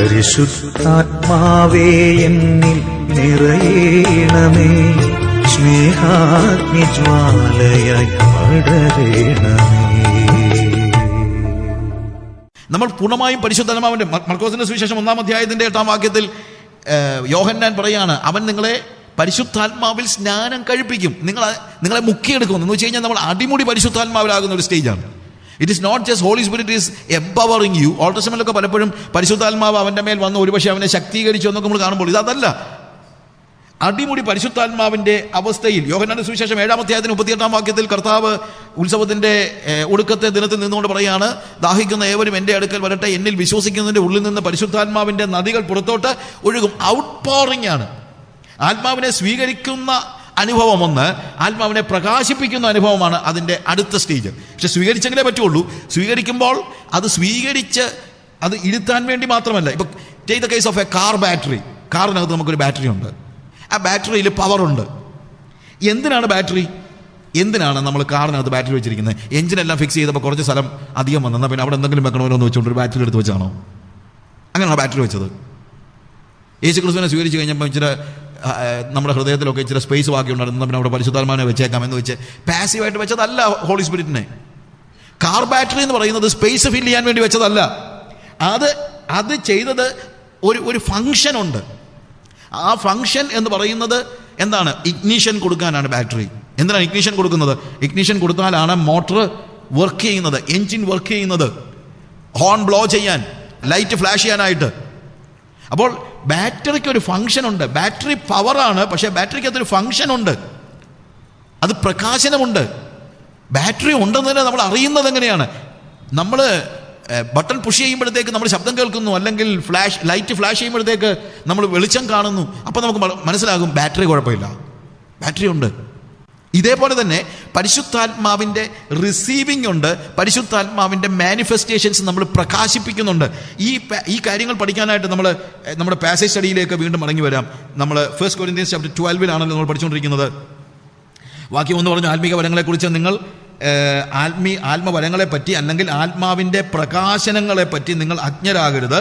പരിശുദ്ധാത്മാവേ എന്നിൽ നിറയണമേ, സ്നേഹാഗ്നിജ്വാലയായി പടരണമേ. നമ്മൾ പൂർണ്ണമായും പരിശുദ്ധാത്മാവിന്റെ, മർക്കോസിന്റെ സുവിശേഷം 1-ാം അധ്യായത്തിന്റെ 8-ാം വാക്യത്തിൽ യോഹന്നാൻ പറയാണ്, അവൻ നിങ്ങളെ പരിശുദ്ധാത്മാവിൽ സ്നാനം കഴിപ്പിക്കും, നിങ്ങളെ മുക്കിയെടുക്കും. എന്ന് വെച്ച് കഴിഞ്ഞാൽ നമ്മൾ അടിമുടി പരിശുദ്ധാത്മാവിലാകുന്ന ഒരു സ്റ്റേജാണ്. It is not just holy spirit is empowering you. Old ടെസ്റ്റ്മെന്റിലൊക്കെ പലപ്പോഴും പരിശുദ്ധാത്മാവ് അവന്റെ മേൽ വന്ന് ഒരുപക്ഷെ അവനെ ശക്തീകരിച്ചു എന്നൊക്കെ നമ്മൾ കാണുമ്പോൾ ഇതല്ല. അടിമുടി പരിശുദ്ധാത്മാവിന്റെ അവസ്ഥയിൽ യോഹന്നാന്റെ സുവിശേഷം 7-ാം അധ്യായത്തിന് 38-ാം വാക്യത്തിൽ കർത്താവ് ഉത്സവത്തിന്റെ ഒടുക്കത്തെ ദിനത്തിൽ നിന്നുകൊണ്ട് പറയാണ്, ദാഹിക്കുന്ന ഏവരും എൻ്റെ അടുക്കൽ വരട്ടെ, എന്നിൽ വിശ്വസിക്കുന്നതിന്റെ ഉള്ളിൽ നിന്ന് പരിശുദ്ധാത്മാവിന്റെ നദികൾ പുറത്തോട്ട് ഒഴുകും. ഔട്ട് പോറിംഗ് ആണ്. ആത്മാവിനെ സ്വീകരിക്കുന്ന അനുഭവം ഒന്ന്, ആത്മാവിനെ പ്രകാശിപ്പിക്കുന്ന അനുഭവമാണ് അതിൻ്റെ അടുത്ത സ്റ്റേജ്. പക്ഷെ സ്വീകരിച്ചെങ്കിലേ പറ്റുള്ളൂ. സ്വീകരിക്കുമ്പോൾ അത് സ്വീകരിച്ച് അത് ഇരുത്താൻ വേണ്ടി മാത്രമല്ല. ഇപ്പൊ take the case of a car battery. കാറിനകത്ത് നമുക്കൊരു ബാറ്ററി ഉണ്ട്. ആ ബാറ്ററിയിൽ പവറുണ്ട്. എന്തിനാണ് ബാറ്ററി? എന്തിനാണ് നമ്മൾ കാറിനകത്ത് ബാറ്ററി വെച്ചിരിക്കുന്നത്? എഞ്ചിനെല്ലാം ഫിക്സ് ചെയ്തപ്പോൾ കുറച്ച് സ്ഥലം അധികം വന്നാൽ പിന്നെ അവിടെ എന്തെങ്കിലും വെക്കണമല്ലോ എന്ന് വെച്ചുകൊണ്ട് ഒരു ബാറ്ററി എടുത്ത് വെച്ചാണോ? അങ്ങനെയാണ് ബാറ്ററി വെച്ചത്. യേശു ക്രിസ്തുവിനെ സ്വീകരിച്ച് കഴിഞ്ഞപ്പോൾ ഇച്ചിരി നമ്മുടെ ഹൃദയത്തിലൊക്കെ ഇച്ചിരി സ്പേസ് ബാക്കി ഉണ്ടായിരുന്നു, പിന്നെ അവിടെ പരിശുദ്ധാത്മാവിനെ വെച്ചേക്കാം എന്ന് വെച്ച് പാസീവായിട്ട് വെച്ചതല്ല ഹോളി സ്പിരിറ്റിനെ. കാർ ബാറ്ററി എന്ന് പറയുന്നത് സ്പേസ് ഫിൽ ചെയ്യാൻ വേണ്ടി വെച്ചതല്ല. അത് ചെയ്തത് ഒരു ഫങ്ഷൻ ഉണ്ട്. ആ ഫങ്ഷൻ എന്ന് പറയുന്നത് എന്താണ്? ഇഗ്നിഷൻ കൊടുക്കാനാണ് ബാറ്ററി. എന്തിനാണ് ഇഗ്നിഷൻ കൊടുക്കുന്നത്? ഇഗ്നിഷൻ കൊടുത്താലാണ് മോട്ടോർ വർക്ക് ചെയ്യുന്നത്, എൻജിൻ വർക്ക് ചെയ്യുന്നത്, ഹോൺ ബ്ലോ ചെയ്യാൻ, ലൈറ്റ് ഫ്ലാഷ് ചെയ്യാനായിട്ട്. അപ്പോൾ ബാറ്ററിക്ക് ഒരു ഫങ്ഷൻ ഉണ്ട്. ബാറ്ററി പവറാണ്, പക്ഷേ ബാറ്ററിക്ക് അതൊരു ഫങ്ഷൻ ഉണ്ട്, അത് പ്രകാശനമുണ്ട്. ബാറ്ററി ഉണ്ടെന്ന് തന്നെ നമ്മൾ അറിയുന്നത് എങ്ങനെയാണ്? നമ്മൾ ബട്ടൺ പുഷ് ചെയ്യുമ്പോഴത്തേക്ക് നമ്മൾ ശബ്ദം കേൾക്കുന്നു, അല്ലെങ്കിൽ ലൈറ്റ് ഫ്ലാഷ് ചെയ്യുമ്പോഴത്തേക്ക് നമ്മൾ വെളിച്ചം കാണുന്നു. അപ്പോൾ നമുക്ക് മനസ്സിലാകും ബാറ്ററി കുഴപ്പമില്ല, ബാറ്ററി ഉണ്ട്. ഇതേപോലെ തന്നെ പരിശുദ്ധാത്മാവിൻ്റെ റിസീവിംഗ് ഉണ്ട്, പരിശുദ്ധാത്മാവിൻ്റെ മാനിഫെസ്റ്റേഷൻസ് നമ്മൾ പ്രകാശിപ്പിക്കുന്നുണ്ട്. ഈ കാര്യങ്ങൾ പഠിക്കാനായിട്ട് നമ്മുടെ പാസേജ് സ്റ്റഡിയിലേക്ക് വീണ്ടും മടങ്ങി വരാം. നമ്മൾ 1 Corinthians chapter 12-ലാണല്ലോ നമ്മൾ പഠിച്ചുകൊണ്ടിരിക്കുന്നത്. വാക്യം 1 പറഞ്ഞു, ആത്മീക വരങ്ങളെക്കുറിച്ച് നിങ്ങൾ ആത്മവരങ്ങളെ പറ്റി അല്ലെങ്കിൽ ആത്മാവിൻ്റെ പ്രകാശനങ്ങളെ പറ്റി നിങ്ങൾ അജ്ഞരാകരുത്.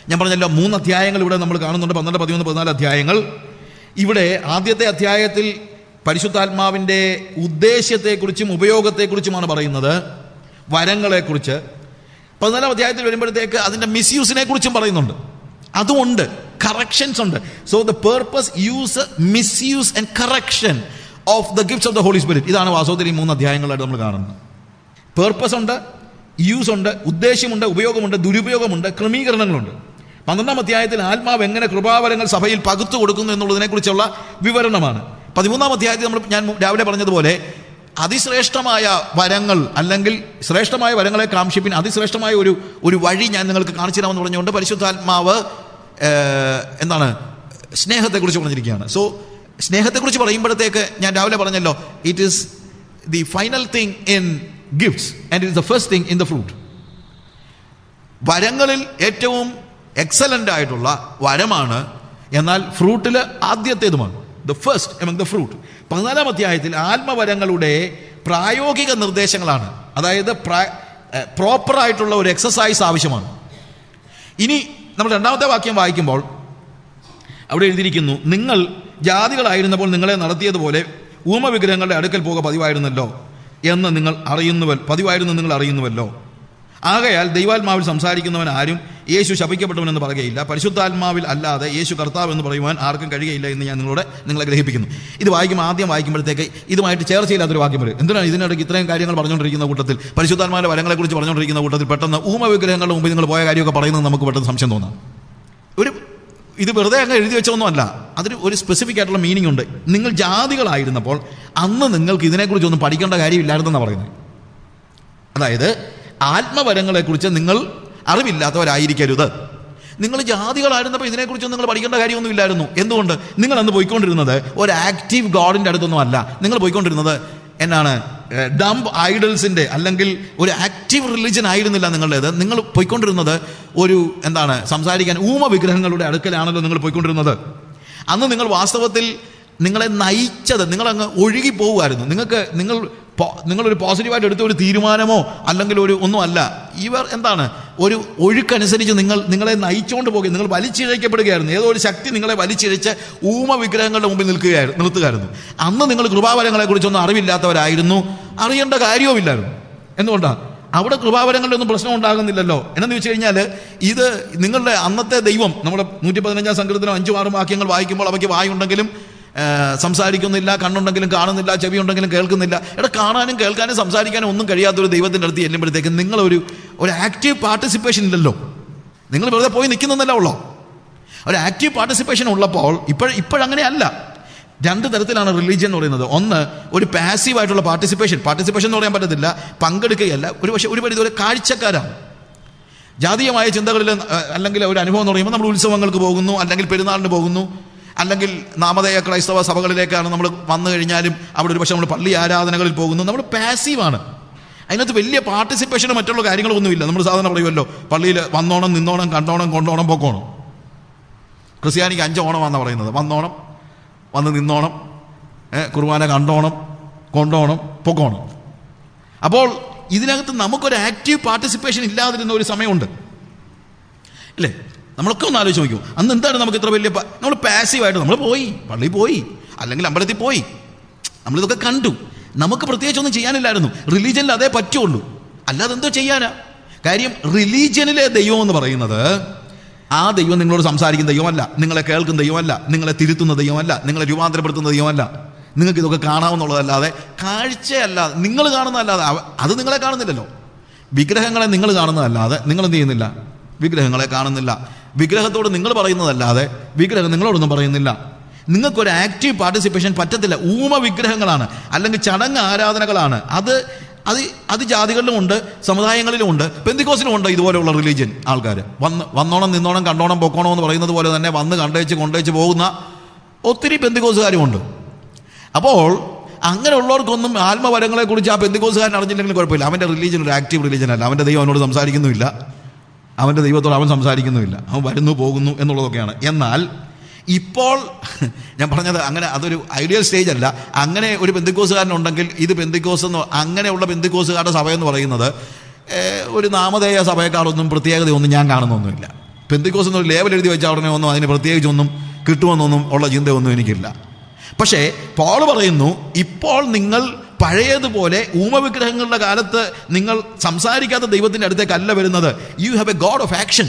ഞാൻ പറഞ്ഞല്ലോ 3 അധ്യായങ്ങൾ ഇവിടെ നമ്മൾ കാണുന്നുണ്ട്, 12, 13, 14 അധ്യായങ്ങൾ. ഇവിടെ ആദ്യത്തെ അധ്യായത്തിൽ പരിശുദ്ധാത്മാവിൻ്റെ ഉദ്ദേശ്യത്തെക്കുറിച്ചും ഉപയോഗത്തെക്കുറിച്ചുമാണ് പറയുന്നത്, വരങ്ങളെക്കുറിച്ച്. 14-ാം അധ്യായത്തിൽ വരുമ്പോഴത്തേക്ക് അതിൻ്റെ മിസ്യൂസിനെ കുറിച്ചും പറയുന്നുണ്ട്. അതുകൊണ്ട് കറക്ഷൻസ് ഉണ്ട്. So the purpose, use, misuse and correction of the gifts of the Holy Spirit. ഇതാണ് വാസ്തവത്തിൽ ഈ 3 അധ്യായങ്ങളായിട്ട് നമ്മൾ കാണുന്നത്. പേർപ്പസ് ഉണ്ട്, യൂസ് ഉണ്ട്, ഉദ്ദേശ്യമുണ്ട്, ഉപയോഗമുണ്ട്, ദുരുപയോഗമുണ്ട്, ക്രമീകരണങ്ങളുണ്ട്. 12-ാം അധ്യായത്തിൽ ആത്മാവ് എങ്ങനെ കൃപാവരങ്ങൾ സഭയിൽ പകുത്തു കൊടുക്കുന്നു എന്നുള്ളതിനെക്കുറിച്ചുള്ള വിവരണമാണ്. 13-ാം അധ്യായത്തിൽ ഞാൻ രാവിലെ പറഞ്ഞതുപോലെ അതിശ്രേഷ്ഠമായ വരങ്ങൾ അല്ലെങ്കിൽ ശ്രേഷ്ഠമായ വരങ്ങളെ കാംക്ഷിപ്പിൻ, അതിശ്രേഷ്ഠമായ ഒരു വഴി ഞാൻ നിങ്ങൾക്ക് കാണിച്ചു തരാമെന്ന് പറഞ്ഞുകൊണ്ട് പരിശുദ്ധാത്മാവ് എന്താണ് സ്നേഹത്തെക്കുറിച്ച് പറഞ്ഞിരിക്കുകയാണ്. സോ സ്നേഹത്തെക്കുറിച്ച് പറയുമ്പോഴത്തേക്ക് ഞാൻ രാവിലെ പറഞ്ഞല്ലോ, it is the final thing in gifts and it is the first thing in the fruit. വരങ്ങളിൽ ഏറ്റവും എക്സലൻ്റ് ആയിട്ടുള്ള വരമാണ്, എന്നാൽ ഫ്രൂട്ടിൽ ആദ്യത്തേതുമാണ്. The first among the fruit. 14-ാം അധ്യായത്തിൽ ആത്മവരങ്ങളുടെ പ്രായോഗിക നിർദ്ദേശങ്ങളാണ്. അതായത് പ്രോപ്പറായിട്ടുള്ള ഒരു എക്സസൈസ് ആവശ്യമാണ്. ഇനി നമ്മൾ 2-ാമത്തെ വാക്യം വായിക്കുമ്പോൾ അവിടെ എഴുതിയിരിക്കുന്നു, നിങ്ങൾ ജാതികളായിരുന്നപ്പോൾ നിങ്ങളെ നടത്തിയതുപോലെ ഊമവിഗ്രഹങ്ങളുടെ അടുക്കൽ പോക പതിവായിരുന്നു നിങ്ങൾ അറിയുന്നുവല്ലോ. ആകയാൽ ദൈവാത്മാവിൽ സംസാരിക്കുന്നവൻ ആരും യേശു ശപിക്കപ്പെട്ടവനെന്ന് പറയുകയില്ല, പരിശുദ്ധാത്മാവിൽ അല്ലാതെ യേശു കർത്താവ് എന്ന് പറയുവാൻ ആർക്കും കഴിയുകയില്ല എന്ന് ഞാൻ നിങ്ങളെ ഗ്രഹിപ്പിക്കുന്നു. ഇത് ആദ്യം വായിക്കുമ്പോഴത്തേക്ക് ഇതുമായിട്ട് ചേർച്ചയില്ലാത്തൊരു വാക്യം വരും. എന്തിനാണ് ഇതിനിടയ്ക്ക് ഇത്രയും കാര്യങ്ങൾ പറഞ്ഞുകൊണ്ടിരിക്കുന്ന കൂട്ടത്തിൽ, പരിശുദ്ധാത്മാവിന്റെ വരങ്ങളെക്കുറിച്ച് പറഞ്ഞുകൊണ്ടിരിക്കുന്ന കൂട്ടത്തിൽ പെട്ടെന്ന് ഊമവിഗ്രഹങ്ങളുടെ മുമ്പിൽ നിങ്ങൾ പോയ കാര്യമൊക്കെ പറയുന്നത് നമുക്ക് പെട്ടെന്ന് സംശയം തോന്നാം. ഇത് വെറുതെ അങ്ങ് എഴുതി വെച്ചൊന്നുമല്ല, അതിന് ഒരു സ്പെസിഫിക് ആയിട്ടുള്ള മീനിങ് ഉണ്ട്. നിങ്ങൾ ജാതികളായിരുന്നപ്പോൾ അന്ന് നിങ്ങൾക്ക് ഇതിനെക്കുറിച്ചൊന്നും പഠിക്കേണ്ട കാര്യമില്ലായിരുന്നെന്നാണ് പറയുന്നത്. അതായത് ആത്മവരങ്ങളെക്കുറിച്ച് നിങ്ങൾ അറിവില്ലാത്തവരായിരിക്കരുത്. നിങ്ങൾ ജാതികളായിരുന്നപ്പോൾ ഇതിനെക്കുറിച്ചൊന്നും നിങ്ങൾ പഠിക്കേണ്ട കാര്യമൊന്നും ഇല്ലായിരുന്നു. എന്തുകൊണ്ട്? നിങ്ങൾ അന്ന് പോയിക്കൊണ്ടിരുന്നത് ഒരു ആക്റ്റീവ് ഗോഡിൻ്റെ അടുത്തൊന്നും അല്ല. നിങ്ങൾ പോയിക്കൊണ്ടിരുന്നത് എന്നാണ്, ഡംപ് ഐഡൽസിൻ്റെ അല്ലെങ്കിൽ ഒരു ആക്റ്റീവ് റിലിജൻ ആയിരുന്നില്ല നിങ്ങളുടേത്. നിങ്ങൾ പോയിക്കൊണ്ടിരുന്നത് സംസാരിക്കാൻ ഊമവിഗ്രഹങ്ങളുടെ അടുക്കലാണല്ലോ നിങ്ങൾ പോയിക്കൊണ്ടിരുന്നത്. അന്ന് നിങ്ങൾ വാസ്തവത്തിൽ നിങ്ങളെ നയിച്ചത്, നിങ്ങളങ്ങ് ഒഴുകി പോകുമായിരുന്നു. നിങ്ങളൊരു പോസിറ്റീവായിട്ട് എടുത്ത ഒരു തീരുമാനമോ അല്ലെങ്കിൽ ഒന്നും അല്ല. ഇവർ ഒരു ഒഴുക്കനുസരിച്ച് നിങ്ങളെ നയിച്ചുകൊണ്ട് പോകുക, നിങ്ങൾ വലിച്ചിഴക്കപ്പെടുകയായിരുന്നു. ഏതോ ഒരു ശക്തി നിങ്ങളെ വലിച്ചിഴച്ച് ഊമ വിഗ്രഹങ്ങളുടെ മുമ്പിൽ നിർത്തുകയായിരുന്നു. അന്ന് നിങ്ങൾ കൃപാവരങ്ങളെ കുറിച്ചൊന്നും അറിവില്ലാത്തവരായിരുന്നു, അറിയേണ്ട കാര്യവുമില്ലായിരുന്നു. എന്തുകൊണ്ടാണ്? അവിടെ കൃപാവരങ്ങളുടെ ഒന്നും പ്രശ്നം ഉണ്ടാകുന്നില്ലല്ലോ. എന്നു വെച്ച് കഴിഞ്ഞാൽ ഇത് നിങ്ങളുടെ അന്നത്തെ ദൈവം, നമ്മുടെ 115 സങ്കീർത്തനം 5-6 വാക്യങ്ങൾ വായിക്കുമ്പോൾ അവയ്ക്ക് വായുണ്ടെങ്കിലും സംസാരിക്കുന്നില്ല, കണ്ണുണ്ടെങ്കിലും കാണുന്നില്ല, ചെവി ഉണ്ടെങ്കിലും കേൾക്കുന്നില്ല. കാണാനും കേൾക്കാനും സംസാരിക്കാനും ഒന്നും കഴിയാത്തൊരു ദൈവത്തിൻ്റെ അടുത്ത് ചെല്ലുമ്പോഴത്തേക്ക് നിങ്ങളൊരു ആക്റ്റീവ് പാർട്ടിസിപ്പേഷൻ ഇല്ലല്ലോ. നിങ്ങൾ വെറുതെ പോയി നിൽക്കുന്നതല്ല ഉള്ളോ. ഒരു ആക്റ്റീവ് പാർട്ടിസിപ്പേഷൻ ഉള്ളപ്പോൾ ഇപ്പോഴങ്ങനെയല്ല. 2 തരത്തിലാണ് റിലീജിയൻ എന്ന് പറയുന്നത്. ഒന്ന്, ഒരു പാസീവായിട്ടുള്ള പാർട്ടിസിപ്പേഷൻ എന്ന് പറയാൻ പറ്റത്തില്ല, പങ്കെടുക്കുകയല്ല, പക്ഷേ ഒരു പരിധി ഒരു കാഴ്ചക്കാരാണ്. ജാതീയമായ ചിന്തകളിൽ അല്ലെങ്കിൽ ഒരു അനുഭവം എന്ന് പറയുമ്പോൾ നമ്മൾ ഉത്സവങ്ങൾക്ക് പോകുന്നു, അല്ലെങ്കിൽ പെരുന്നാളിന് പോകുന്നു, അല്ലെങ്കിൽ നാമധേയ ക്രൈസ്തവ സഭകളിലേക്കാണ് നമ്മൾ വന്നു കഴിഞ്ഞാലും അവിടെ ഒരു പക്ഷേ നമ്മൾ പള്ളി ആരാധനകളിൽ പോകുന്നു. നമ്മൾ പാസീവാണ്. അതിനകത്ത് വലിയ പാർട്ടിസിപ്പേഷനും മറ്റുള്ള കാര്യങ്ങളൊന്നുമില്ല. നമ്മൾ സാധാരണ പറയുമല്ലോ, പള്ളിയിൽ വന്നോണം, നിന്നോണം, കണ്ടോണം, കൊണ്ടോണം, പൊക്കോണം. ക്രിസ്ത്യാനിക്ക് 5 ഓണമാണെന്നാണ് പറയുന്നത്. വന്നോണം, വന്ന് നിന്നോണം, കുർബാന കണ്ടോണം, കൊണ്ടോണം, പൊക്കോണം. അപ്പോൾ ഇതിനകത്ത് നമുക്കൊരു ആക്റ്റീവ് പാർട്ടിസിപ്പേഷൻ ഇല്ലാതിരുന്ന ഒരു സമയമുണ്ട്, അല്ലേ? നമ്മളൊക്കെ ഒന്ന് ആലോചിച്ച് നോക്കൂ. അന്ന് എന്താണ് നമുക്ക് ഇത്ര വലിയ നമ്മൾ പാസീവായിട്ട് നമ്മൾ പോയി, പള്ളിയിൽ പോയി, അല്ലെങ്കിൽ അമ്പലത്തിൽ പോയി, നമ്മളിതൊക്കെ കണ്ടു. നമുക്ക് പ്രത്യേകിച്ചൊന്നും ചെയ്യാനില്ലായിരുന്നു. റിലീജിയനിൽ അതേ പറ്റുള്ളൂ, അല്ലാതെ എന്തോ ചെയ്യാനാ. കാര്യം റിലീജിയനിലെ ദൈവം എന്ന് പറയുന്നത് ആ ദൈവം നിങ്ങളോട് സംസാരിക്കുന്ന ദൈവമല്ല, നിങ്ങളെ കേൾക്കുന്ന ദൈവമല്ല, നിങ്ങളെ തിരുത്തുന്ന ദൈവമല്ല, നിങ്ങളെ രൂപാന്തരപ്പെടുത്തുന്ന ദൈവമല്ല. നിങ്ങൾക്ക് ഇതൊക്കെ കാണാവുന്നുള്ളതല്ലാതെ, കാഴ്ചയല്ലാതെ, നിങ്ങൾ കാണുന്നതല്ലാതെ, അത് നിങ്ങളെ കാണുന്നില്ലല്ലോ. വിഗ്രഹങ്ങളെ നിങ്ങൾ കാണുന്നതല്ലാതെ നിങ്ങൾ എന്ത് ചെയ്യുന്നില്ല? വിഗ്രഹങ്ങളെ കാണുന്നില്ല. വിഗ്രഹത്തോട് നിങ്ങൾ പറയുന്നതല്ലാതെ വിഗ്രഹം നിങ്ങളോടൊന്നും പറയുന്നില്ല. നിങ്ങൾക്കൊരു ആക്റ്റീവ് പാർട്ടിസിപ്പേഷൻ പറ്റത്തില്ല. ഊമ വിഗ്രഹങ്ങളാണ്, അല്ലെങ്കിൽ ചടങ്ങ് ആരാധനകളാണ്. അത് ജാതികളിലും ഉണ്ട്, സമുദായങ്ങളിലും ഉണ്ട്, പെന്തിക്കോസിലും ഉണ്ട് ഇതുപോലെയുള്ള റിലീജിയൻ ആൾക്കാർ. വന്നോണം, നിന്നോണം, കണ്ടോണം, പൊക്കോണം എന്ന് പറയുന്നത് പോലെ തന്നെ വന്ന് കൊണ്ടേച്ച് പോകുന്ന ഒത്തിരി പെന്തിക്കോസുകാരും ഉണ്ട്. അപ്പോൾ അങ്ങനെയുള്ളവർക്കൊന്നും ആത്മവരങ്ങളെ കുറിച്ച് ആ പെന്തിക്കോസുകാരൻ അറിഞ്ഞില്ലെങ്കിലും കുഴപ്പമില്ല. അവൻ്റെ റിലീജിയൻ ഒരു ആക്റ്റീവ് റിലീജിയൻ അല്ല. അവൻ്റെ ദൈവം അവനോട് സംസാരിക്കുന്നുമില്ല, അവൻ്റെ ദൈവത്തോട് അവൻ സംസാരിക്കുന്നുമില്ല, അവൻ വരുന്നു പോകുന്നു എന്നുള്ളതൊക്കെയാണ്. എന്നാൽ ഇപ്പോൾ ഞാൻ പറഞ്ഞത് അങ്ങനെ അതൊരു ഐഡിയൽ സ്റ്റേജ് അല്ല. അങ്ങനെ ഒരു പെന്തിക്കോസുകാരനുണ്ടെങ്കിൽ ഇത് പെന്തിക്കോസ് എന്ന്, അങ്ങനെയുള്ള പെന്തിക്കോസുകാരുടെ സഭയെന്ന് പറയുന്നത് ഒരു നാമധേയ സഭയെക്കാളൊന്നും പ്രത്യേകതയൊന്നും ഞാൻ കാണുന്നൊന്നുമില്ല. പെന്തിക്കോസ് എന്നൊരു ലേബൽ എഴുതി വെച്ചാൽ ഉടനെ ഒന്നും അതിന് പ്രത്യേകിച്ചൊന്നും കിട്ടുമെന്നൊന്നും ഉള്ള ചിന്തയൊന്നും എനിക്കില്ല. പക്ഷേ പോൾ പറയുന്നു, ഇപ്പോൾ നിങ്ങൾ പഴയതുപോലെ ഊമവിഗ്രഹങ്ങളുടെ കാലത്ത് നിങ്ങൾ സംസാരിക്കാത്ത ദൈവത്തിൻ്റെ അടുത്തേക്കല്ല വരുന്നത്. You have a God of action.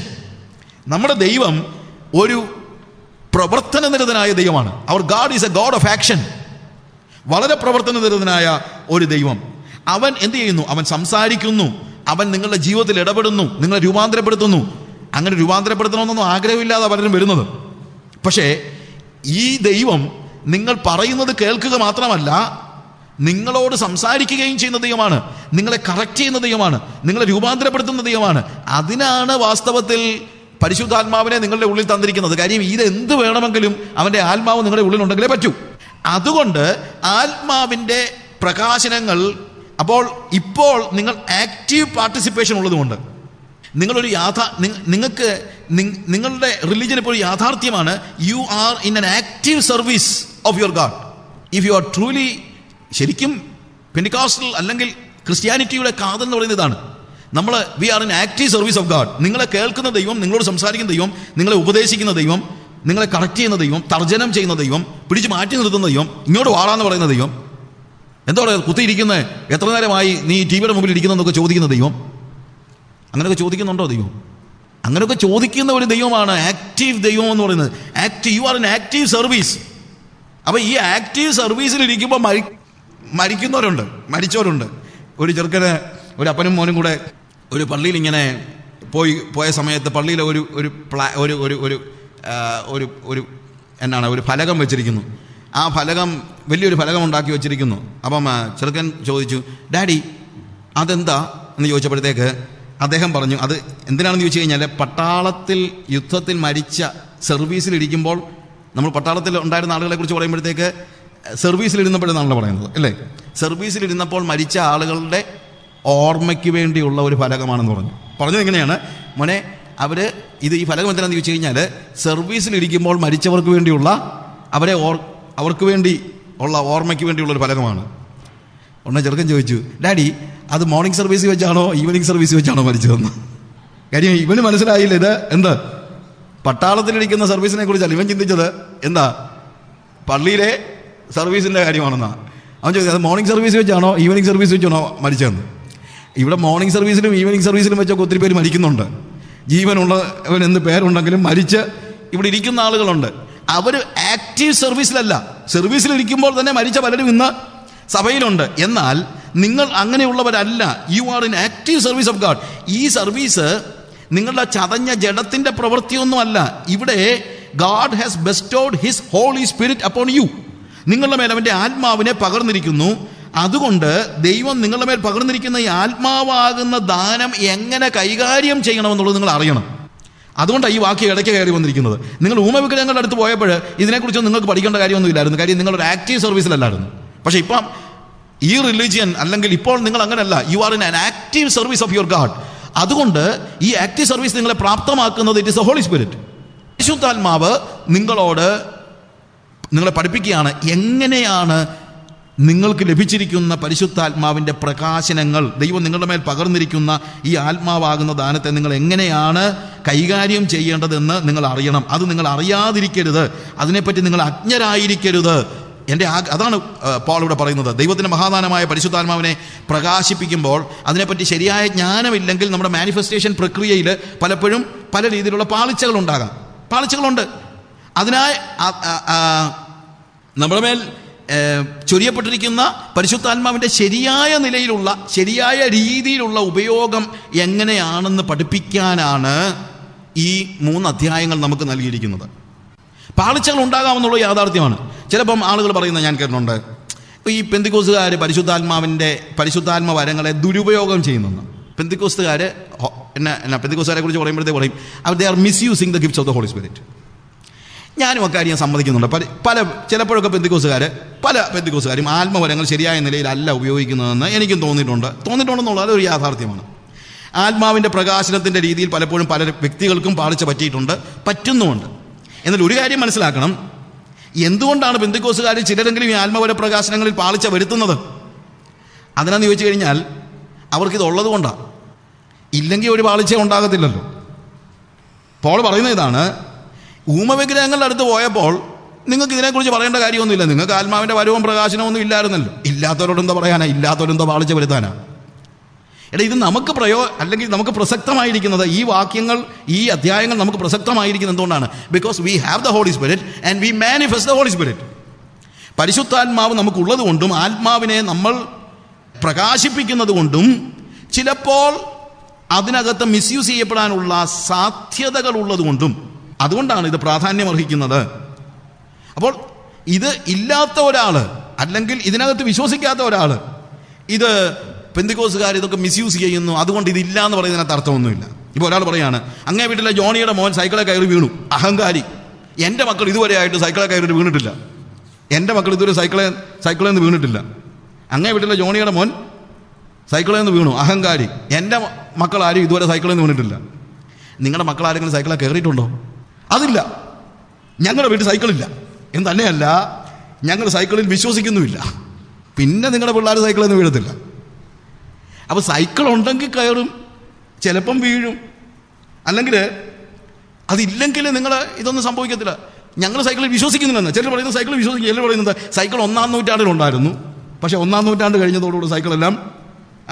നമ്മുടെ ദൈവം ഒരു പ്രവർത്തനനിരതനായ ദൈവമാണ്. Our God is a God of action. വളരെ പ്രവർത്തനനിരതനായ ഒരു ദൈവം. അവൻ എന്ത് ചെയ്യുന്നു? അവൻ സംസാരിക്കുന്നു, അവൻ നിങ്ങളുടെ ജീവിതത്തിൽ ഇടപെടുന്നു, നിങ്ങളെ രൂപാന്തരപ്പെടുത്തുന്നു. അങ്ങനെ രൂപാന്തരപ്പെടുത്തണമെന്നൊന്നും ആഗ്രഹമില്ലാതെ പലരും വരുന്നത്. പക്ഷേ ഈ ദൈവം നിങ്ങൾ പറയുന്നത് കേൾക്കുക മാത്രമല്ല, നിങ്ങളോട് സംസാരിക്കുകയും ചെയ്യുന്ന ദൈവമാണ്, നിങ്ങളെ കറക്റ്റ് ചെയ്യുന്ന ദൈവമാണ്, നിങ്ങളെ രൂപാന്തരപ്പെടുത്തുന്ന ദൈവമാണ്. അതിനാണ് വാസ്തവത്തിൽ പരിശുദ്ധാത്മാവിനെ നിങ്ങളുടെ ഉള്ളിൽ തന്നിരിക്കുന്നത്. കാര്യം ഇതെന്ത് വേണമെങ്കിലും അവൻ്റെ ആത്മാവ് നിങ്ങളുടെ ഉള്ളിലുണ്ടെങ്കിലേ പറ്റൂ. അതുകൊണ്ട് ആത്മാവിൻ്റെ പ്രകാശനങ്ങൾ, അപ്പോൾ ഇപ്പോൾ നിങ്ങൾ ആക്റ്റീവ് പാർട്ടിസിപ്പേഷൻ ഉള്ളതുകൊണ്ട് നിങ്ങളൊരു നിങ്ങൾക്ക് നിങ്ങളുടെ റിലീജിയൻ ഇപ്പോൾ ഒരു യാഥാർത്ഥ്യമാണ്. You are in an active service of your God. If you are truly, ശരിക്കും പെന്തിക്കോസ്റ്റൽ അല്ലെങ്കിൽ ക്രിസ്ത്യാനിറ്റിയുടെ കാതൽ എന്ന് പറയുന്നത് ഇതാണ്. We are in active service of God. നിങ്ങളെ കേൾക്കുന്ന ദൈവം, നിങ്ങളോട് സംസാരിക്കുന്ന ദൈവം, നിങ്ങളെ ഉപദേശിക്കുന്ന ദൈവം, നിങ്ങളെ കറക്റ്റ് ചെയ്യുന്ന ദൈവം, തർജ്ജനം ചെയ്യുന്ന ദൈവം, പിടിച്ച് മാറ്റി നിർത്തുന്ന ദൈവം, ഇങ്ങോട്ട് വാടാന്ന് പറയുന്ന ദൈവം, എന്താ പറയുക, കുത്തിയിരിക്കുന്നത് എത്ര നേരമായി നീ ടിവിയുടെ മുമ്പിൽ ഇരിക്കുന്നതെന്നൊക്കെ ചോദിക്കുന്ന ദൈവം. അങ്ങനെയൊക്കെ ചോദിക്കുന്നുണ്ടോ ദൈവം? അങ്ങനെയൊക്കെ ചോദിക്കുന്ന ഒരു ദൈവമാണ് ആക്റ്റീവ് ദൈവം എന്ന് പറയുന്നത്. U are in active service. അപ്പോൾ ഈ ആക്റ്റീവ് സർവീസിൽ ഇരിക്കുമ്പോൾ മരിക്കുന്നവരുണ്ട്, മരിച്ചവരുണ്ട്. ഒരു ചെറുക്കന്, ഒരു അപ്പനും മോനും കൂടെ ഒരു പള്ളിയിൽ ഇങ്ങനെ പോയ സമയത്ത് പള്ളിയിൽ ഒരു ഫലകം വെച്ചിരിക്കുന്നു. ആ ഫലകം വലിയൊരു ഫലകം ഉണ്ടാക്കി വെച്ചിരിക്കുന്നു. അപ്പം ചെറുക്കൻ ചോദിച്ചു, ഡാഡി അതെന്താ എന്ന് ചോദിച്ചപ്പോഴത്തേക്ക് അദ്ദേഹം പറഞ്ഞു, അത് എന്തിനാണെന്ന് ചോദിച്ചു കഴിഞ്ഞാൽ പട്ടാളത്തിൽ യുദ്ധത്തിൽ മരിച്ച സർവീസിലിരിക്കുമ്പോൾ, നമ്മൾ പട്ടാളത്തിൽ ഉണ്ടായിരുന്ന ആളുകളെ കുറിച്ച് പറയുമ്പോഴത്തേക്ക് സർവീസിലിരുന്നപ്പോഴെന്നാണല്ലോ പറയുന്നത്, അല്ലേ? സർവീസിലിരുന്നപ്പോൾ മരിച്ച ആളുകളുടെ ഓർമ്മയ്ക്ക് വേണ്ടിയുള്ള ഒരു ഫലകമാണെന്ന് പറഞ്ഞത് എങ്ങനെയാണ് മോനെ, ഈ ഫലകം എന്തിനാണെന്ന് ചോദിച്ചു കഴിഞ്ഞാൽ സർവീസിലിരിക്കുമ്പോൾ മരിച്ചവർക്ക് വേണ്ടിയുള്ള അവർക്ക് വേണ്ടി ഉള്ള ഓർമ്മയ്ക്ക് വേണ്ടിയുള്ള ഒരു ഫലകമാണ്. ഉടനെ ചെറുക്കൻ ചോദിച്ചു, ഡാഡി അത് മോർണിംഗ് സർവീസ് വെച്ചാണോ ഈവനിങ് സർവീസ് വെച്ചാണോ മരിച്ചതെന്ന്? കാര്യം ഇവന് മനസ്സിലായില്ല ഇത് എന്ത് പട്ടാളത്തിലിരിക്കുന്ന സർവീസിനെ കുറിച്ചല്ല ഇവൻ ചിന്തിച്ചത്, എന്താ പള്ളിയിലെ സർവീസിൻ്റെ കാര്യമാണെന്നാ അവൻ ചോദിച്ചത്. അത് മോർണിംഗ് സർവീസ് വെച്ചാണോ ഈവനിങ് സർവീസ് വെച്ചാണോ മരിച്ചതെന്ന്. ഇവിടെ മോർണിംഗ് സർവീസിലും ഈവനിങ് സർവീസിലും വെച്ചൊക്കെ ഒത്തിരി പേര് മരിക്കുന്നുണ്ട്. ജീവനുള്ളവൻ എന്ന് പേരുണ്ടെങ്കിലും മരിച്ച് ഇവിടെ ഇരിക്കുന്ന ആളുകളുണ്ട്. അവർ ആക്റ്റീവ് സർവീസിലല്ല, സർവീസിലിരിക്കുമ്പോൾ തന്നെ മരിച്ച പലരും ഇന്ന് സഭയിലുണ്ട്. എന്നാൽ നിങ്ങൾ അങ്ങനെയുള്ളവരല്ല. You are in active service of God. ഈ സർവീസ് നിങ്ങളുടെ ചതഞ്ഞ ജഡത്തിൻ്റെ പ്രവൃത്തിയൊന്നുമല്ല. ഇവിടെ God has bestowed his holy spirit upon you. നിങ്ങളുടെ മേൽ അവൻ്റെ ആത്മാവിനെ പകർന്നിരിക്കുന്നു. അതുകൊണ്ട് ദൈവം നിങ്ങളുടെ മേൽ പകർന്നിരിക്കുന്ന ഈ ആത്മാവാകുന്ന ദാനം എങ്ങനെ കൈകാര്യം ചെയ്യണമെന്നുള്ളത് നിങ്ങൾ അറിയണം. അതുകൊണ്ടാണ് ഈ വാക്യം ഇടയ്ക്ക് കയറി വന്നിരിക്കുന്നത്. നിങ്ങൾ ഊമവിഗ്രഹങ്ങളുടെ അടുത്ത് പോയപ്പോൾ ഇതിനെക്കുറിച്ച് നിങ്ങൾക്ക് പഠിക്കേണ്ട കാര്യമൊന്നുമില്ലായിരുന്നു. കാര്യം നിങ്ങളൊരു ആക്റ്റീവ് സർവീസിലല്ലായിരുന്നു. പക്ഷേ ഇപ്പം ഈ റിലീജിയൻ അല്ലെങ്കിൽ ഇപ്പോൾ നിങ്ങൾ അങ്ങനെയല്ല. You are in an active service of your God. അതുകൊണ്ട് ഈ ആക്റ്റീവ് സർവീസ് നിങ്ങളെ പ്രാപ്തമാക്കുന്നത് it is a holy spirit. പരിശുദ്ധാത്മാവ് നിങ്ങളെ പഠിപ്പിക്കുകയാണ് എങ്ങനെയാണ് നിങ്ങൾക്ക് ലഭിച്ചിരിക്കുന്ന പരിശുദ്ധാത്മാവിൻ്റെ പ്രകാശനങ്ങൾ, ദൈവം നിങ്ങളുടെ മേൽ പകർന്നിരിക്കുന്ന ഈ ആത്മാവാകുന്ന ദാനത്തെ നിങ്ങൾ എങ്ങനെയാണ് കൈകാര്യം ചെയ്യേണ്ടതെന്ന് നിങ്ങൾ അറിയണം. അത് നിങ്ങൾ അറിയാതിരിക്കരുത്, അതിനെപ്പറ്റി നിങ്ങൾ അജ്ഞരായിരിക്കരുത്. അതാണ് പോൾ ഇവിടെ പറയുന്നത്. ദൈവത്തിൻ്റെ മഹാദാനമായ പരിശുദ്ധാത്മാവിനെ പ്രകാശിപ്പിക്കുമ്പോൾ അതിനെപ്പറ്റി ശരിയായ ജ്ഞാനമില്ലെങ്കിൽ നമ്മുടെ മാനിഫെസ്റ്റേഷൻ പ്രക്രിയയിൽ പലപ്പോഴും പല രീതിയിലുള്ള പാളിച്ചകളുണ്ട്. അതിനായി നമ്മുടെ മേൽ ചൊരിയപ്പെട്ടിരിക്കുന്ന പരിശുദ്ധാത്മാവിൻ്റെ ശരിയായ നിലയിലുള്ള ശരിയായ രീതിയിലുള്ള ഉപയോഗം എങ്ങനെയാണെന്ന് പഠിപ്പിക്കാനാണ് ഈ 3 അധ്യായങ്ങൾ നമുക്ക് നൽകിയിരിക്കുന്നത്. പാളിച്ചകൾ ഉണ്ടാകാമെന്നുള്ള യാഥാർത്ഥ്യമാണ്. ചിലപ്പം ആളുകൾ പറയുന്നത് ഞാൻ കേട്ടിട്ടുണ്ട്, ഈ പെന്തിക്കോസ്തുകാർ പരിശുദ്ധാത്മ വരങ്ങളെ ദുരുപയോഗം ചെയ്യുന്നു. പെന്തിക്കോസ്തുകാർ പെന്തിക്കോസ്തുകാരെ കുറിച്ച് പറയുമ്പോഴത്തേ പറയും they are misusing the gifts of the Holy Spirit. ഞാനും അക്കാര്യം സമ്മതിക്കുന്നുണ്ട്. ചിലപ്പോഴൊക്കെ പല പെന്തിക്കോസ്തുകാരും ആത്മവരങ്ങൾ ശരിയായ നിലയിലല്ല ഉപയോഗിക്കുന്നതെന്ന് എനിക്കും തോന്നിയിട്ടുണ്ടെന്നുള്ളത് ഒരു യാഥാർത്ഥ്യമാണ്. ആത്മാവിൻ്റെ പ്രകാശനത്തിൻ്റെ രീതിയിൽ പലപ്പോഴും പല വ്യക്തികൾക്കും പാളിച്ച പറ്റുന്നുമുണ്ട്. എന്നാൽ ഒരു കാര്യം മനസ്സിലാക്കണം, എന്തുകൊണ്ടാണ് പെന്തിക്കോസ്തുകാരിൽ ചിലരെങ്കിലും ഈ ആത്മവര പ്രകാശനങ്ങളിൽ പാളിച്ച വരുത്തുന്നത്? അതിനാന്ന് ചോദിച്ചു കഴിഞ്ഞാൽ അവർക്കിത് ഉള്ളത് കൊണ്ടാണ്. ഇല്ലെങ്കിൽ ഒരു പാളിച്ച ഉണ്ടാകത്തില്ലല്ലോ. പോൾ പറയുന്ന ഇതാണ്, ഊമവിഗ്രഹങ്ങളുടെ അടുത്ത് പോയപ്പോൾ നിങ്ങൾക്ക് ഇതിനെക്കുറിച്ച് പറയേണ്ട കാര്യമൊന്നുമില്ല. നിങ്ങൾക്ക് ആത്മാവിൻ്റെ വരവും പ്രകാശനവും ഒന്നും ഇല്ലായിരുന്നല്ലോ. ഇല്ലാത്തവരോടെന്താ പറയാനാ? ഇല്ലാത്തവരെന്തോ പാളിച്ച വരുത്താനാ? ഇത് നമുക്ക് അല്ലെങ്കിൽ നമുക്ക് പ്രസക്തമായിരിക്കുന്നത്, ഈ വാക്യങ്ങൾ, ഈ അധ്യായങ്ങൾ നമുക്ക് പ്രസക്തമായിരിക്കുന്നത് എന്തുകൊണ്ടാണ്? Because we have the Holy Spirit and we manifest the Holy spirit. പരിശുദ്ധാത്മാവ് നമുക്കുള്ളത് കൊണ്ടും ആത്മാവിനെ നമ്മൾ പ്രകാശിപ്പിക്കുന്നത് കൊണ്ടും ചിലപ്പോൾ അതിനകത്ത് മിസ്യൂസ് ചെയ്യപ്പെടാനുള്ള സാധ്യതകൾ ഉള്ളത് കൊണ്ടും അതുകൊണ്ടാണ് ഇത് പ്രാധാന്യം അർഹിക്കുന്നത്. അപ്പോൾ ഇത് ഇല്ലാത്ത ഒരാൾ അല്ലെങ്കിൽ ഇതിനകത്ത് വിശ്വസിക്കാത്ത ഒരാൾ ഇത് പെന്തിക്കോസ്തുകാർ ഇതൊക്കെ മിസ്യൂസ് ചെയ്യുന്നു, അതുകൊണ്ട് ഇതില്ല എന്ന് പറയുന്നതിനകത്ത് അർത്ഥമൊന്നുമില്ല. ഇപ്പോൾ ഒരാൾ പറയാണ്, അങ്ങേ വീട്ടിലെ ജോണിയുടെ മോൻ സൈക്കിളെ കയറി വീണു, അഹങ്കാരി. എൻ്റെ മക്കൾ ഇതുവരെ ആയിട്ട് സൈക്കിളെ കയറി വീണിട്ടില്ല. എൻ്റെ മക്കൾ ഇതുവരെ സൈക്കിളിൽ നിന്ന് വീണിട്ടില്ല. അങ്ങേ വീട്ടിലെ ജോണിയുടെ മോൻ സൈക്കിളിൽ നിന്ന് വീണു, അഹങ്കാരി. എൻ്റെ മക്കൾ ആരും ഇതുവരെ സൈക്കിളിൽ നിന്ന് വീണിട്ടില്ല. നിങ്ങളുടെ മക്കൾ ആരെങ്കിലും സൈക്കിളെ കയറിയിട്ടുണ്ടോ? അതില്ല. ഞങ്ങളുടെ വീട്ടിൽ സൈക്കിളില്ല എന്ന് തന്നെയല്ല, ഞങ്ങൾ സൈക്കിളിൽ വിശ്വസിക്കുന്നുമില്ല. പിന്നെ നിങ്ങളുടെ പിള്ളേർ സൈക്കിളിൽ നിന്ന് വീഴത്തില്ല. അപ്പോൾ സൈക്കിൾ ഉണ്ടെങ്കിൽ കയറും, ചിലപ്പം വീഴും. അല്ലെങ്കിൽ അതില്ലെങ്കിൽ നിങ്ങൾ ഇതൊന്നും സംഭവിക്കത്തില്ല. ഞങ്ങൾ സൈക്കിളിൽ വിശ്വസിക്കുന്നില്ലെന്ന് ചിലർ പറയുന്നത്. സൈക്കിൾ വിശ്വസിക്കും. ചിലർ പറയുന്നത് സൈക്കിൾ 1-ാം നൂറ്റാണ്ടിലുണ്ടായിരുന്നു, പക്ഷേ 1-ാം നൂറ്റാണ്ട് കഴിഞ്ഞതോടുകൂടി സൈക്കിളെല്ലാം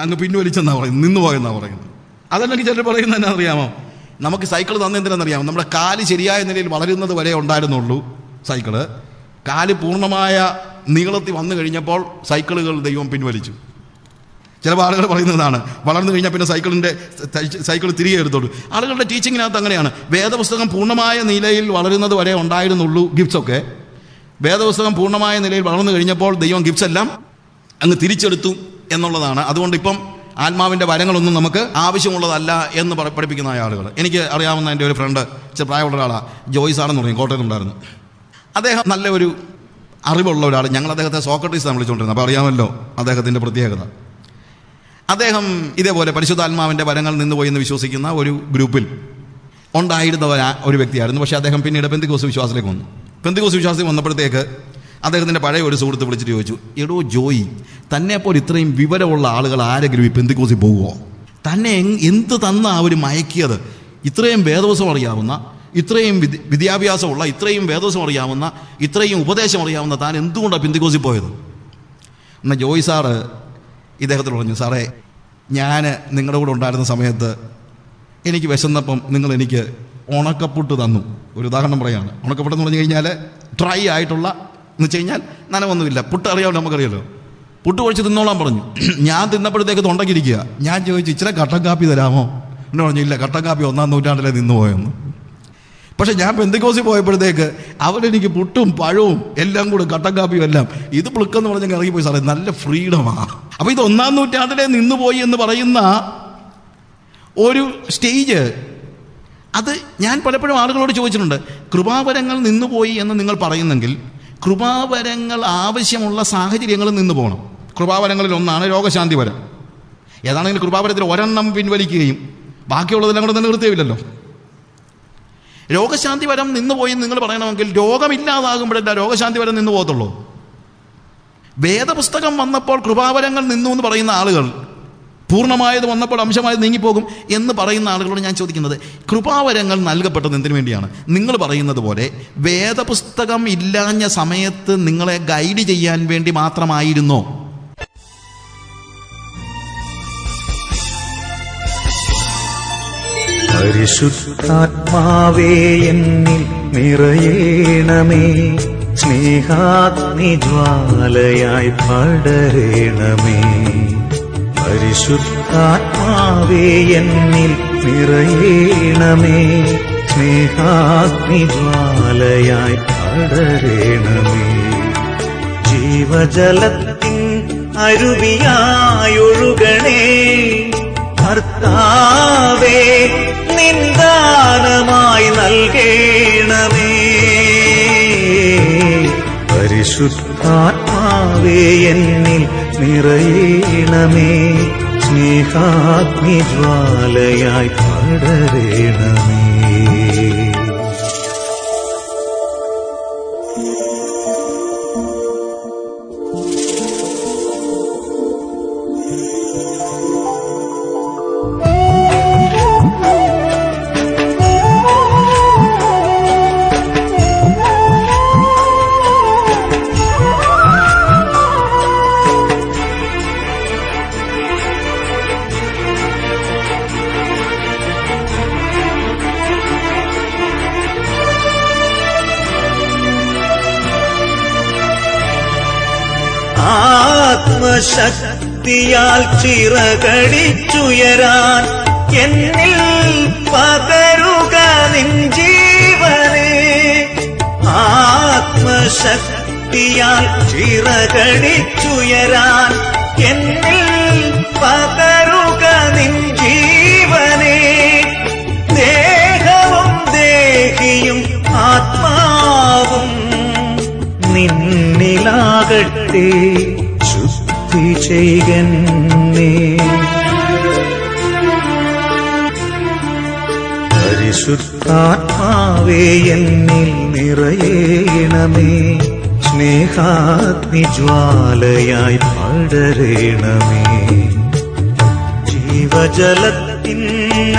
അങ്ങ് പിൻവലിച്ചെന്നാണ് പറയുന്നത്, നിന്ന് പോയെന്നാണ് പറയുന്നത്. അതല്ലെങ്കിൽ ചിലർ പറയുന്നത് എന്നാ അറിയാമോ? നമുക്ക് സൈക്കിൾ തന്നെന്തിനാണെന്നറിയാമോ? നമ്മുടെ കാല് ശരിയായ നിലയിൽ വളരുന്നത് വരെ ഉണ്ടായിരുന്നുള്ളൂ സൈക്കിള്. കാല് പൂർണ്ണമായ നീളത്തിൽ വന്നു കഴിഞ്ഞപ്പോൾ സൈക്കിളുകൾ ദൈവം പിൻവലിച്ചു. ചില ആളുകൾ പറയുന്നതാണ്, വളർന്നു കഴിഞ്ഞാൽ പിന്നെ സൈക്കിൾ തിരികെ എടുത്തോളൂ. ആളുകളുടെ ടീച്ചിങ്ങിനകത്ത് അങ്ങനെയാണ്. വേദപുസ്തകം പൂർണ്ണമായ നിലയിൽ വളരുന്നത് വരെ ഉണ്ടായിരുന്നുള്ളൂ ഗിഫ്റ്റ്സൊക്കെ. വേദപുസ്തകം പൂർണ്ണമായ നിലയിൽ വളർന്നു കഴിഞ്ഞപ്പോൾ ദൈവം ഗിഫ്റ്റ്സ് എല്ലാം അങ്ങ് തിരിച്ചെടുത്തു എന്നുള്ളതാണ്. അതുകൊണ്ട് ഇപ്പം ആത്മാവിൻ്റെ വരങ്ങളൊന്നും നമുക്ക് ആവശ്യമുള്ളതല്ല എന്ന് പഠിപ്പിക്കുന്ന ആളുകൾ. എനിക്ക് അറിയാവുന്ന എൻ്റെ ഒരു ഫ്രണ്ട്, പ്രായമുള്ള ഒരാളാണ്, ജോയ്സ് ആണെന്ന് പറയും, കോട്ടയത്തുണ്ടായിരുന്നു. അദ്ദേഹം നല്ല ഒരു അറിവുള്ള ഒരാൾ. ഞങ്ങൾ അദ്ദേഹത്തെ സോക്രട്ടീസാണ് വിളിച്ചുകൊണ്ടിരുന്നത്. അപ്പോൾ അറിയാമല്ലോ അദ്ദേഹത്തിൻ്റെ പ്രത്യേകത. അദ്ദേഹം ഇതേപോലെ പരിശുദ്ധാത്മാവിൻ്റെ വരങ്ങൾ നിന്നുപോയി എന്ന് വിശ്വസിക്കുന്ന ഒരു ഗ്രൂപ്പിൽ ഉണ്ടായിരുന്ന ഒരു വ്യക്തിയായിരുന്നു. പക്ഷേ അദ്ദേഹം പിന്നീട് പെന്തിക്കോസ്ത് വിശ്വാസത്തിലേക്ക് വന്നു. പെന്തിക്കോസ്ത് വിശ്വാസത്തിൽ വന്നപ്പോഴത്തേക്ക് അദ്ദേഹത്തിൻ്റെ പഴയ ഒരു സുഹൃത്ത് വിളിച്ചിട്ട് ചോദിച്ചു, എടോ ജോയി, തന്നെപ്പോൾ ഇത്രയും വിവരമുള്ള ആളുകൾ ആരെങ്കിലും ഈ പെന്തിക്കോസിൽ പോകുമോ? തന്നെ എന്ത് തന്ന അവർ മയക്കിയത്? ഇത്രയും വേദവസം അറിയാവുന്ന, ഇത്രയും വിദ്യാഭ്യാസമുള്ള, ഇത്രയും വേദവസം അറിയാവുന്ന, ഇത്രയും ഉപദേശം അറിയാവുന്ന താൻ എന്തുകൊണ്ടാണ് പെന്തിക്കോസിൽ പോയത്? എന്നാൽ ജോയ് സാറ് ഇദ്ദേഹത്തോട് പറഞ്ഞു, സാറേ, ഞാൻ നിങ്ങളുടെ കൂടെ ഉണ്ടായിരുന്ന സമയത്ത് എനിക്ക് വിശന്നപ്പം നിങ്ങൾ എനിക്ക് ഉണക്കപ്പുട്ട് തന്നു. ഒരു ഉദാഹരണം പറയാണ്. ഉണക്കപ്പുട്ടെന്ന് പറഞ്ഞു കഴിഞ്ഞാൽ ഡ്രൈ ആയിട്ടുള്ള എന്ന് വെച്ച് കഴിഞ്ഞാൽ നനവൊന്നുമില്ല. പുട്ട് അറിയാമല്ലോ, നമുക്കറിയാമല്ലോ. പുട്ട് കുഴച്ച് തിന്നോളാൻ പറഞ്ഞു. ഞാൻ തിന്നപ്പോഴത്തേക്ക് തൊണ്ടക്കിരിക്കുക. ഞാൻ ചോദിച്ചു, ഇച്ചിരി കട്ടൻ കാപ്പി തരാമോ? എന്ന് പറഞ്ഞു, ഇല്ല, കട്ടൻ കാപ്പി 1-ാം നൂറ്റാണ്ടിലെ നിന്ന് പോയെന്ന്. പക്ഷെ ഞാൻ പെന്തിക്കോസിൽ പോയപ്പോഴത്തേക്ക് അവരെനിക്ക് പുട്ടും പഴവും എല്ലാം കൂടെ കട്ടൻ കാപ്പിയും എല്ലാം, ഇത് പ്ലിക്കെന്ന് പറഞ്ഞാൽ ഇറങ്ങിപ്പോയി സാറേ, നല്ല ഫ്രീഡമാണ്. അപ്പോൾ ഇത് 1-ാം നൂറ്റാണ്ടിലെ നിന്നുപോയി എന്ന് പറയുന്ന ഒരു സ്റ്റേജ്, അത് ഞാൻ പലപ്പോഴും ആളുകളോട് ചോദിച്ചിട്ടുണ്ട്. കൃപാവരങ്ങൾ നിന്നുപോയി എന്ന് നിങ്ങൾ പറയുന്നെങ്കിൽ കൃപാവരങ്ങൾ ആവശ്യമുള്ള സാഹചര്യങ്ങളിൽ നിന്ന് പോകണം. കൃപാവരങ്ങളിൽ ഒന്നാണ് രോഗശാന്തി വരം. ഏതാണെങ്കിലും കൃപാവരത്തിൽ ഒരെണ്ണം പിൻവലിക്കുകയും ബാക്കിയുള്ളതെല്ലാം കൂടെ നിവൃത്തിയില്ലല്ലോ. രോഗശാന്തി വരം നിന്നുപോയി നിങ്ങൾ പറയണമെങ്കിൽ രോഗമില്ലാതാകുമ്പോഴല്ല രോഗശാന്തി വരം നിന്നു പോകത്തുള്ളൂ. വേദപുസ്തകം വന്നപ്പോൾ കൃപാവരങ്ങൾ നിന്നു എന്ന് പറയുന്ന ആളുകൾ, പൂർണ്ണമായത് വന്നപ്പോൾ അംശമായത് നീങ്ങിപ്പോകും എന്ന് പറയുന്ന ആളുകളോട് ഞാൻ ചോദിക്കുന്നത്, കൃപാവരങ്ങൾ നൽകപ്പെട്ടത് എന്തിനു വേണ്ടിയാണ്? നിങ്ങൾ പറയുന്നത് പോലെ വേദപുസ്തകം ഇല്ലാഞ്ഞ സമയത്ത് നിങ്ങളെ ഗൈഡ് ചെയ്യാൻ വേണ്ടി മാത്രമായിരുന്നോ? പരിശുദ്ധാത്മാവേ എന്നിൽ നിറയേണമേ, സ്നേഹാഗ്നിജ്വാലയായി പടരേണമേ. പരിശുദ്ധാത്മാവേ എന്നിൽ നിറയേണമേ, സ്നേഹാഗ്നിജ്വാലയായി പടരേണമേ. ജീവജലത്തിൻ അരുവിയായൊഴുകണേ കർത്താവേ, നിന്ദാനമായി നൽകേണമേ. പരിശുദ്ധാത്മാവേ എന്നിൽ നിറയേണമേ, സ്നേഹാഗ്നിജ്വാലയായി പടരേണമേ. ആത്മശക്തിയാൽ ചിറകടിച്ചുയരാൻ എന്നിൽ പകരുക നിൻ ജീവനെ. ആത്മശക്തിയാൽ ചിറകടിച്ചുയരാൻ എന്നിൽ പകരുക നിൻ ജീവനെ. ദേഹവും ദേഹിയും ആത്മാവും നിന്നിലാകട്ടെ, ശുദ്ധി ചെയ്യന്നേ. പരിശുദ്ധാത്മാവേ എന്നിൽ നിറയേണമേ, സ്നേഹാഗ്നിജ്വാലയായി പടരേണമേ. ജീവജലത്തിൻ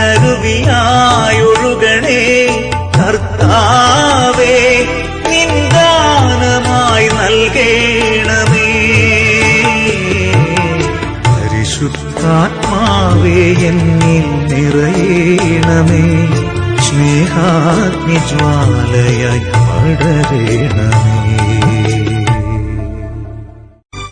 അരുവിയായൊഴുകണേ കർത്താവേ, നിന്ദാനമായി നൽകേണമേ. പരിശുദ്ധാത്മാവേ എന്നിൽ നിറയേണമേ, സ്നേഹാഗ്നിജ്വാലയായി പടരേണമേ.